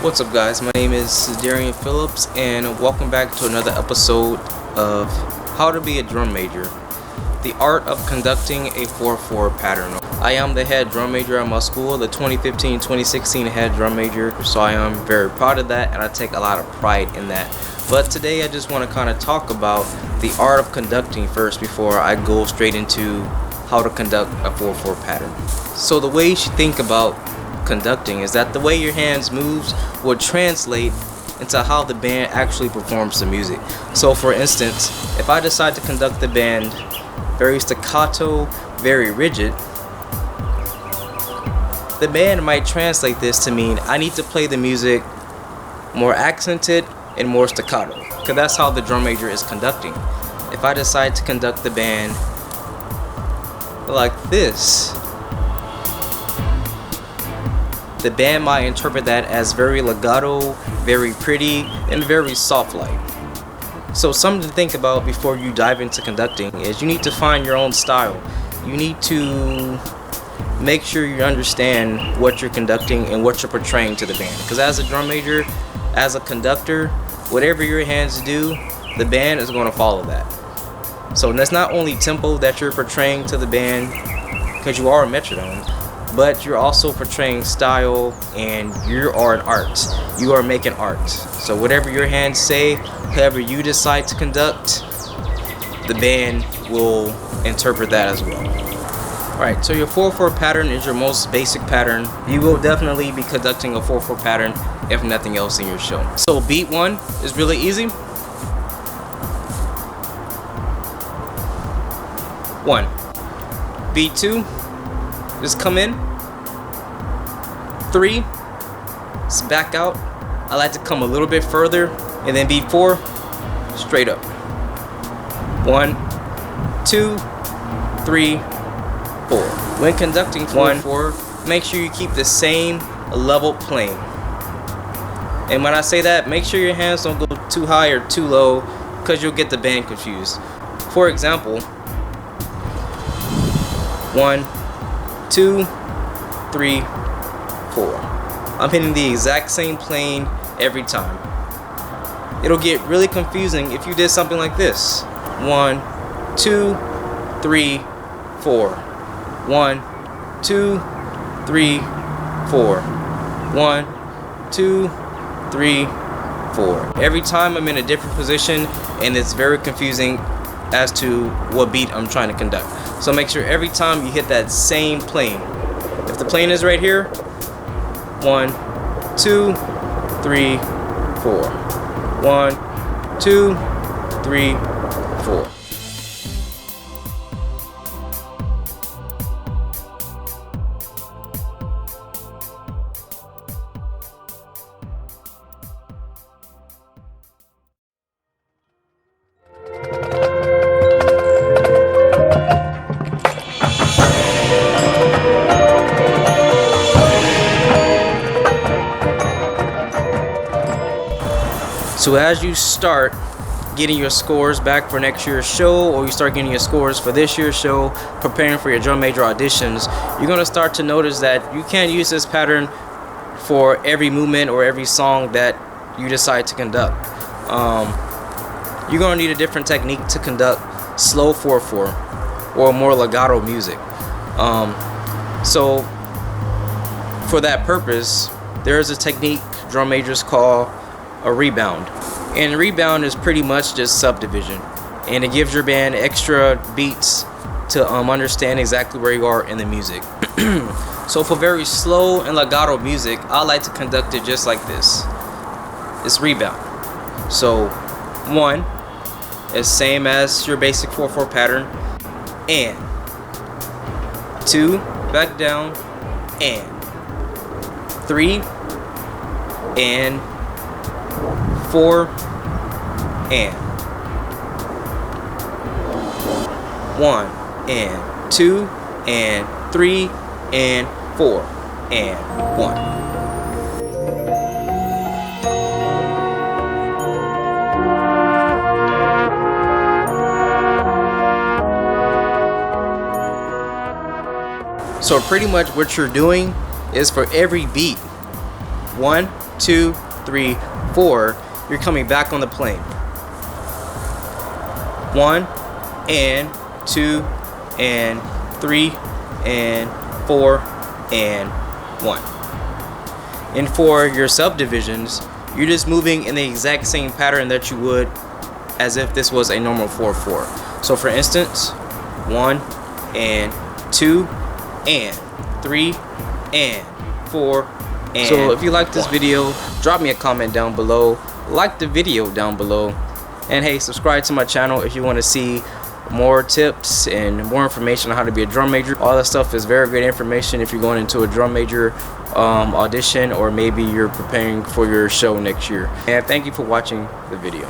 What's up, guys? My name is Darien Phillips, and welcome back to another episode of How to Be a Drum Major, the art of conducting a 4/4 pattern. I am the head drum major at my school, the 2015-2016 head drum major, so I am very proud of that, and I take a lot of pride in that. But today I just want to kind of talk about the art of conducting first before I go straight into how to conduct a 4/4 pattern. So the way you should think about conducting is that the way your hands moves will translate into how the band actually performs the music. So for instance, if I decide to conduct the band very staccato, very rigid, the band might translate this to mean I need to play the music more accented and more staccato, because that's how the drum major is conducting. If I decide to conduct the band like this, the band might interpret that as very legato, very pretty, and very soft-like. So something to think about before you dive into conducting is you need to find your own style. You need to make sure you understand what you're conducting and what you're portraying to the band. Because as a drum major, as a conductor, whatever your hands do, the band is going to follow that. So that's not only tempo that you're portraying to the band, because you are a metronome, but you're also portraying style, and you are an art. You are making art. So whatever your hands say, however you decide to conduct, the band will interpret that as well. Alright, so your 4/4 pattern is your most basic pattern. You will definitely be conducting a 4/4 pattern if nothing else in your show. So beat 1 is really easy. 1. Beat 2, just come in. 3, just back out. I like to come a little bit further, and then beat 4, straight up. 1, 2, 3, 4. When conducting 4/4, make sure you keep the same level plane. And when I say that, make sure your hands don't go too high or too low, because you'll get the band confused. For example, 1, 2, 3, 4. I'm hitting the exact same plane every time. It'll get really confusing if you did something like this. 1, 2, 3, 4. 1, 2, 3, 4. 1, 2, 3, 4. Every time I'm in a different position, and it's very confusing as to what beat I'm trying to conduct. So make sure every time you hit that same plane. If the plane is right here, 1, 2, 3, 4. 1, 2, 3, 4. So as you start getting your scores back for next year's show, or you start getting your scores for this year's show, preparing for your drum major auditions, you're going to start to notice that you can't use this pattern for every movement or every song that you decide to conduct. You're going to need a different technique to conduct slow 4/4 or more legato music. So for that purpose, there is a technique drum majors call a rebound. And rebound is pretty much just subdivision, and it gives your band extra beats to understand exactly where you are in the music. So for very slow and legato music, I like to conduct it just like this. It's rebound. So 1 is same as your basic 4/4 pattern, and 2, back down, and 3, and 4, and 1, and 2, and 3, and 4, and 1. So pretty much what you're doing is for every beat, 1, 2, 3, 4, you're coming back on the plane. 1 and 2 and 3 and 4 and 1. And for your subdivisions, you're just moving in the exact same pattern that you would as if this was a normal 4/4. So for instance, 1 and 2 and 3 and 4 and so if you like this video, drop me a comment down below, like the video down below, and hey, subscribe to my channel if you want to see more tips and more information on how to be a drum major. All that stuff is very great information if you're going into a drum major audition, or maybe you're preparing for your show next year. And thank you for watching the video.